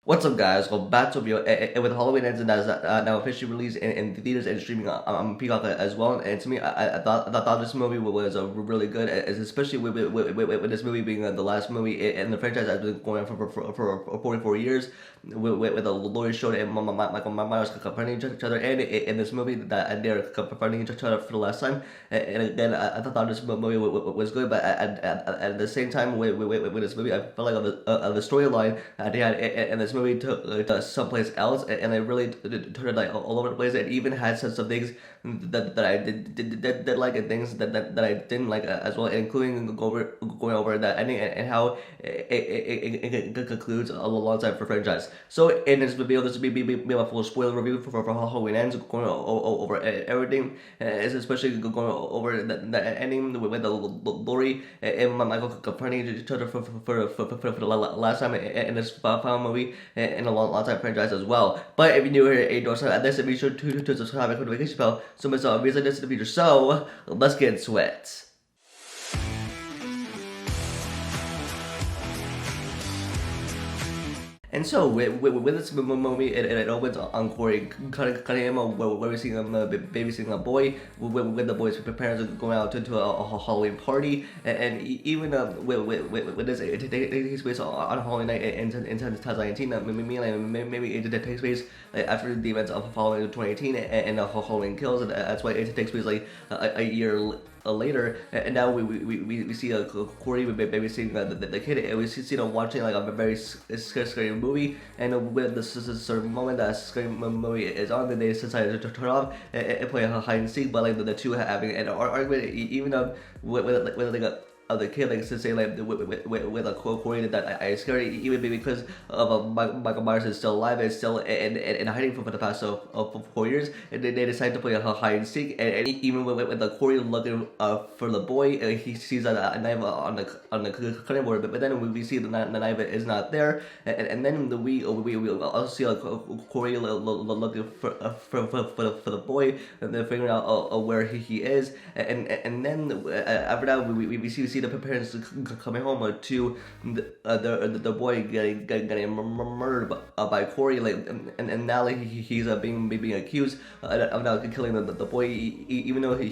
What's up, guys? Welcome back to a video. And with Halloween Ends and that is now officially released in theaters and streaming on Peacock as well. And to me, I thought this movie was really good, especially with this movie being the last movie in the franchise that's been going on for 44 years. With Laurie, Strode, and Michael Myers confronting each other, and in this movie that they're confronting each other for the last time. And again, I thought this movie was good, but at the same time, with this movie, I felt like of the storyline they had in this movie took someplace else, and it really turned it like all over the place. It even had some things that I did like, and things that I didn't like as well, including going over that ending and how it concludes alongside for franchise. So in this video, this will be a full spoiler review for Halloween Ends, going over everything, especially going over the ending with the Laurie and Michael confronting each other for the last time in this final movie in a long time franchise as well. But if you're new here, don't start at this, be sure to subscribe and click the notification bell so miss out videos like this in the future. So let's get into it. And so with this movie, it opens on Corey cutting him where we see him babysitting a boy with the boy's parents going out to a Halloween party, and even with this, it takes place on Halloween night in 2019. Maybe it takes place after the events of Halloween 2018 and Halloween Kills, and that's why it takes place like a year later, and now we see Corey babysitting the kid, and we see them watching like a very scary movie, and with this certain moment that scary movie is on, then they decided to turn off and play a hide and seek, but like the two having an argument, even with like a of the kid, like to say like with a Corey that I scary, even because of Michael Myers is still alive and still in hiding for the past of 4 years, and they decide to play a hide and seek, and even with the Corey looking for the boy, he sees a knife on the cutting board, but then we see the knife is not there, and then we also see like Corey looking for the boy, and then figuring out where he is, and then after that we see the parents coming home to the boy getting murdered by Corey, like, and now like he's being accused of now killing the boy, even though he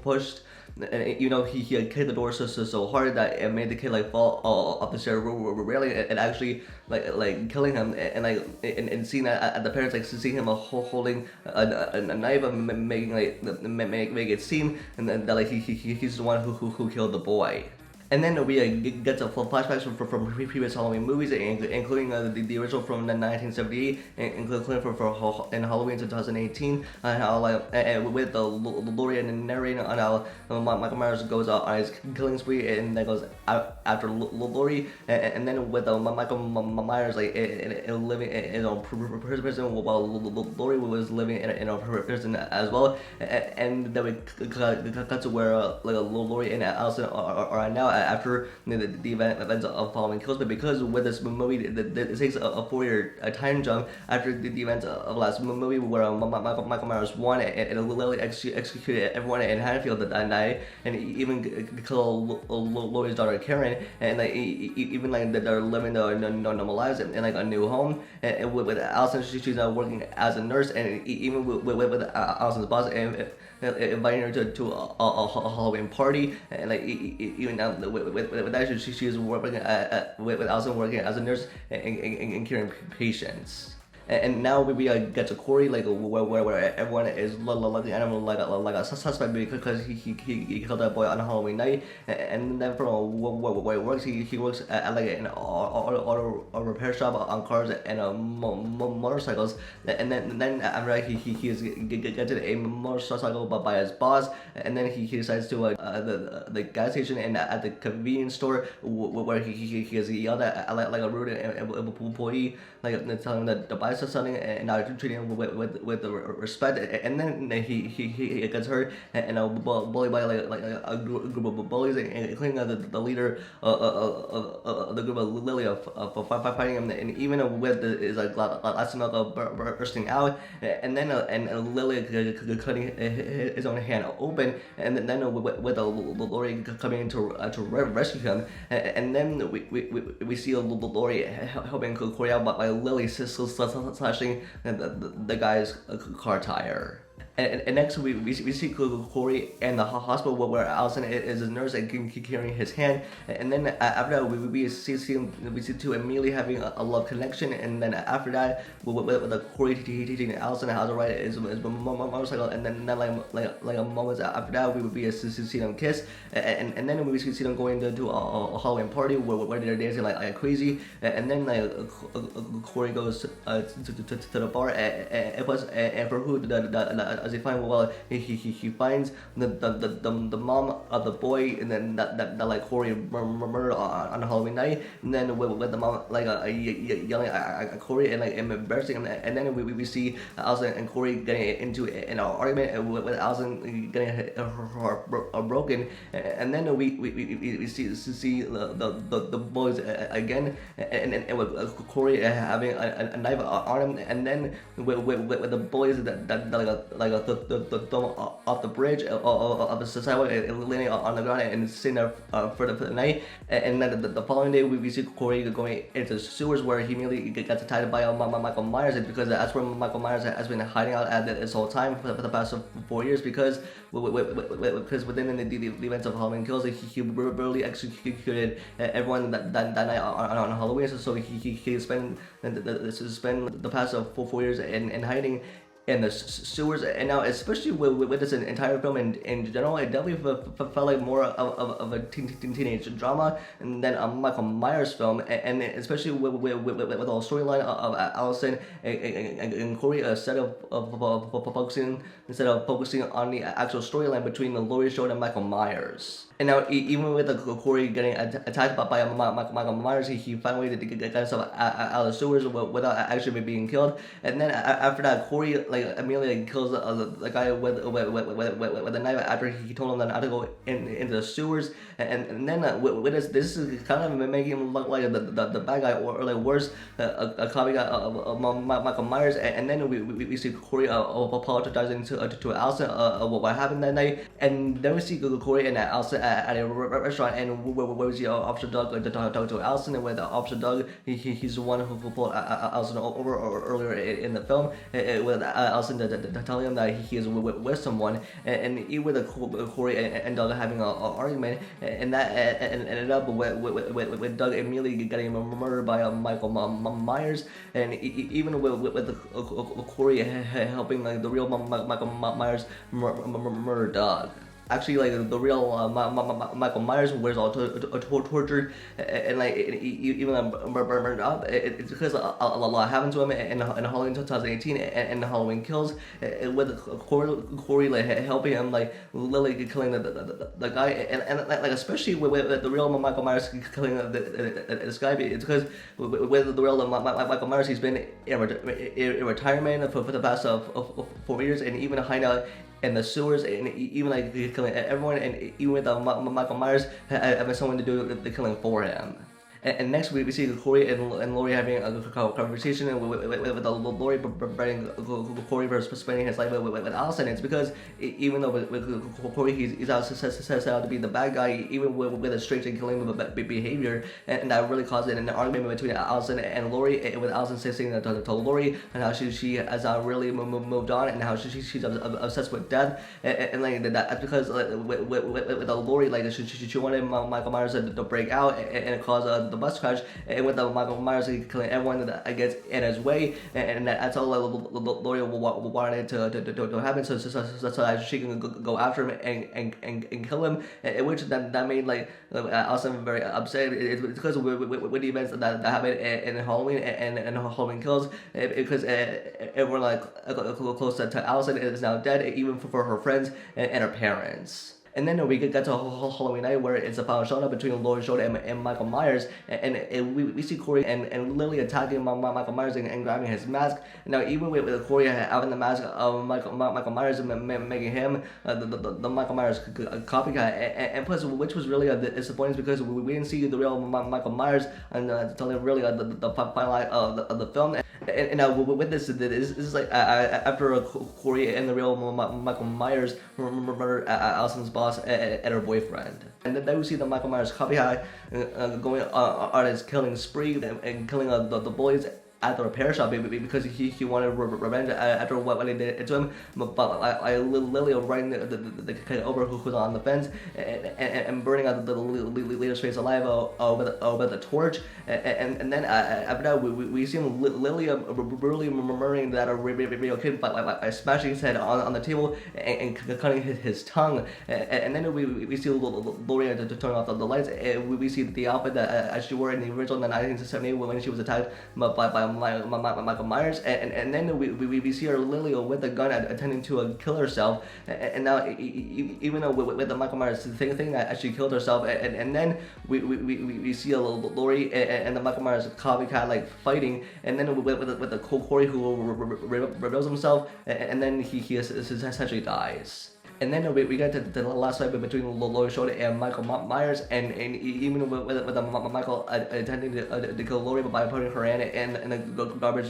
pushed, and he had kicked the door so hard that it made the kid like fall off the stair railing, and actually like killing him, and like and seeing that the parents like seeing him holding a knife, making it seem, and then that like he's the one who killed the boy. And then we get some flashbacks from previous Halloween movies, including the original from 1978, including for in Halloween 2018, and how with the Laurie and narrating on how Michael Myers goes out on his killing spree, and then goes out after Laurie, and then with Michael Myers like living in a prison while Laurie was living in a prison as well, and then we cut to where like Laurie and Allison are now after the events of Following Kills, but because with this movie, it takes a 4-year time jump after the events of last movie where Michael Myers won and literally executed everyone in Haddonfield that night, and even killed Laurie's daughter Karen, and like even like they're living their normal lives in like a new home, and with Allison, she's now working as a nurse, and even with Allison's boss and inviting her to a Halloween party, and like even now with that she is working with Allison working as a nurse and caring patients. And now we get to Corey, like where everyone is looking at him like a suspect because he killed that boy on Halloween night, and then from where he works, he works at like an auto repair shop on cars and motorcycles, and then after that he is gets a motorcycle by his boss, and then he decides to the gas station and at the convenience store where he is yelled at like a rude employee, like telling him to buy son and not treating him with the respect, and then he gets hurt and bullied by like a group of bullies, including the leader of the group of Lily of fighting him, and even with is like lots of milk bursting out, and then and Lily cutting his own hand open, and then with Laurie coming in to rescue him, and then we see Laurie helping Corey out by Lily slashing the guy's car tire. And next we see Corey in the hospital where Allison is a nurse and carrying his hand, and then after that we see two immediately having a love connection, and then after that with the Corey teaching Allison how to ride his motorcycle, and then like a moment after that we see them kiss, and then we see them going to a Halloween party where they're dancing like crazy, and then like Corey goes to the bar, and for who as he finds he finds the mom of the boy, and then that like Corey murdered on Halloween night, and then with the mom like yelling at Corey and like embarrassing him, and then we see Allison and Corey getting into an argument with Allison getting her heart broken, and then we see the boys again, and with Corey having a knife on him, and then with the boys that like the thumb off the bridge of the sidewalk and laying on the ground and sitting there for the night, and then the following day we see Corey going into the sewers where he immediately gets attacked by Michael Myers, because that's where Michael Myers has been hiding out at this whole time for the past 4 years, because within the events of Halloween Kills he brutally executed everyone that night on Halloween, so he spent the past 4 years in hiding in the sewers, and now especially with this entire film in general, it definitely felt like more of a teenage drama than a Michael Myers film, and especially with the whole storyline of Allison and Corey, instead of focusing on the actual storyline between Laurie Strode and Michael Myers. And now, even with Corey getting attacked by Michael Myers, he found a way to get himself out of the sewers without actually being killed. And then after that, Corey immediately kills the guy with a knife after he told him not to go into the sewers. And then with this is kind of making him look like the bad guy, or like worse, a copycat of Michael Myers. And then we see Corey apologizing to Allison what happened that night. And then we see Corey and Allison at a restaurant, and where we see Officer Doug to talk to Allison, and with Officer Doug, he's the one who pulled Allison over earlier in the film, with Allison telling him that he is with someone, and even with Corey and Doug having an argument, and that ended up with Doug immediately getting murdered by Michael Myers, and even with Corey helping like the real Michael Myers murder Doug. Actually, like the real Michael Myers was all tortured and like even burned up. It's because a lot happened to him in Halloween 2018 and Halloween Kills, with Corey like helping him, like literally killing the guy, and like especially with the real Michael Myers killing this guy. It's because with the real Michael Myers, he's been in retirement for the past 4 years, and even hiding out in the sewers, and even like killing everyone, and even with Michael Myers having someone to do the killing for him. And next we see Corey and Laurie having a conversation with Laurie preparing Corey for spending his life with Allison. It's because even though with Corey he's out says out to be the bad guy, even with a strange and killing behavior, and that really caused an argument between Allison and Laurie, with Allison saying to Laurie and how she has not really moved on, and how she's obsessed with death, and like that's because with Laurie, like she wanted Michael Myers to break out and cause the bus crash, and with Michael Myers killing everyone that gets in his way, and that's all Laurie wanted to happen, so that she can go after him and kill him, which that made like Allison very upset. It's because with the events that happened in Halloween and Halloween Kills, because everyone like close to Allison is now dead, even for her friends and her parents. And then we get to Halloween night where it's a final showdown between Laurie Strode and Michael Myers, and we see Corey and Lily attacking Michael Myers and grabbing his mask. Now even with Corey having the mask of Michael Myers and making him the Michael Myers copycat, and plus which was really disappointing because we didn't see the real Michael Myers until really the final act of the film. And with this is like after Corey and the real Michael Myers murdered Allison's boss and her boyfriend, and then we see the Michael Myers copycat going on his killing spree and killing the bullies at the repair shop because he wanted revenge after what they did to him. But I literally riding the kid over who's on the fence and burning out the leader's face alive with a torch. And then after that we see him literally brutally murdering that real kid by smashing his head on the table and cutting his tongue. And then we see Laurie to turn off the lights. And we see the outfit that she wore in the original 1978 when she was attacked by Michael Myers, and then we see her literally with a gun attempting to kill herself, and now even though with the Michael Myers thing that she killed herself, and then we see a Laurie and the Michael Myers copycat like fighting, and then with the Corey who reveals himself, and then he essentially dies. And then we get to the last fight between Laurie Strode and Michael Myers, and even with Michael attempting to kill Laurie by putting her in the garbage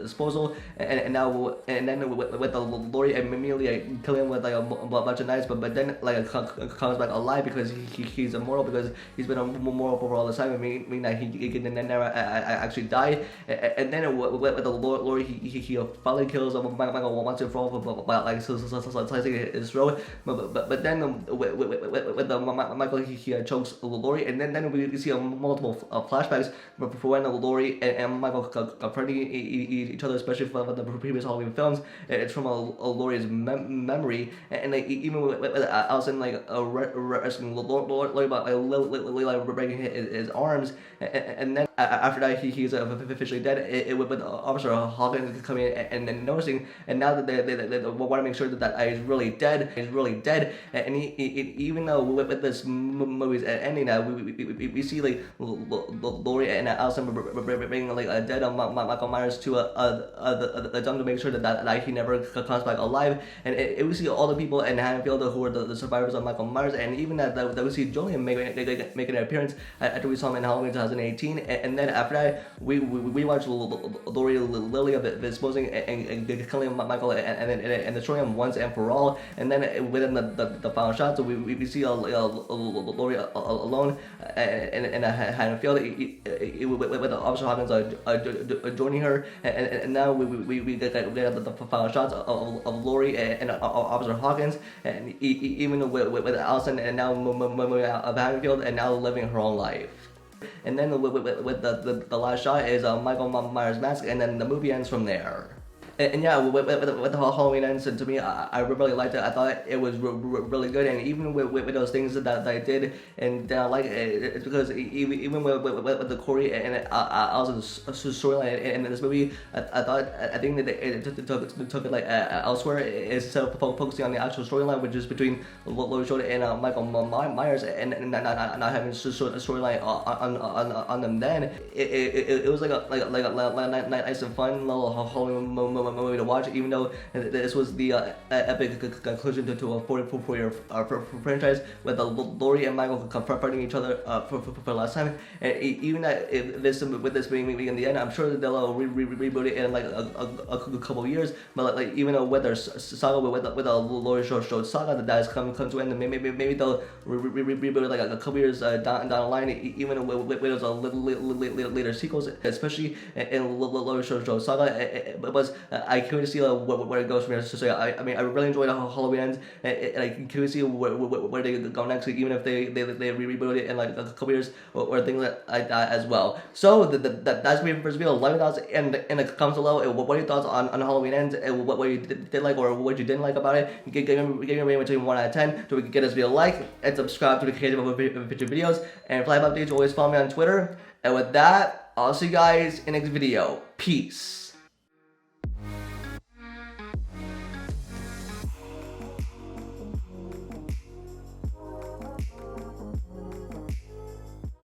disposal, and then with the Laurie immediately killing him with like a bunch of knives, but then like comes back alive because he's immortal because he's been immortal for all the time, meaning that he can never actually die. And then with the Laurie, he finally kills Michael once and for all by like slicing his throat, but then with the Michael he chokes Laurie, and then we see multiple flashbacks for when Laurie and Michael confronting each other, especially for the previous Halloween films. It's from Laurie's memory, and like even with Allison like rescuing Laurie by like breaking his arms, and then after that he's officially dead. With Officer Hawkins coming in and noticing, and now that they want to make sure that he's really dead. And even though with this movie's ending now, we see like Laurie and Allison bringing like a dead Michael Myers to a dump to make sure that he never comes back alive, and we see all the people in Haddonfield who are the survivors of Michael Myers, and even that we see Julian making an appearance after we saw him in Halloween 2018, and then after that we watch Laurie Lily disposing and killing Michael and destroying him once and for all, and then within the final shot, so we see Laurie alone in a Haddonfield with Officer Hawkins joining her, and now we get the final shots of Laurie and Officer Hawkins, and even with Allison, and now moving out of Haddonfield and now living her own life. And then with the last shot is Michael Myers' mask, and then the movie ends from there. And yeah, with the Halloween ends, and to me, I really liked it. I thought it was really good, and even with those things that I did, and I like it, it's because even with the Corey and Allison's storyline in this movie, I think that it took it like elsewhere instead of focusing on the actual storyline, which is between Laurie Strode and Michael Myers, and not having a storyline on them. Then it was like a nice and fun little Halloween movie to watch, even though this was the epic conclusion to a 44-year franchise with Laurie and Michael confronting each other for the last time. And even that with this being in the end, I'm sure that they'll reboot it in like a couple years. But like even though with their saga with the Laurie Strode saga that has come to an end, maybe they'll reboot it like a couple years down the line, even with those later sequels, especially in Laurie Strode saga. But I can't see where it goes from here. So I mean, I really enjoyed how Halloween ends, and I can see where they go next, even if they reboot it in like a couple years or things like that as well. So that's me for this video. Let me know in the comments below. What are your thoughts on Halloween Ends? What you did like or what you didn't like about it? Give me a rating between 1 out of 10 so we can get this video a like and subscribe to the occasion of future videos. And for live updates, always follow me on Twitter. And with that, I'll see you guys in the next video. Peace.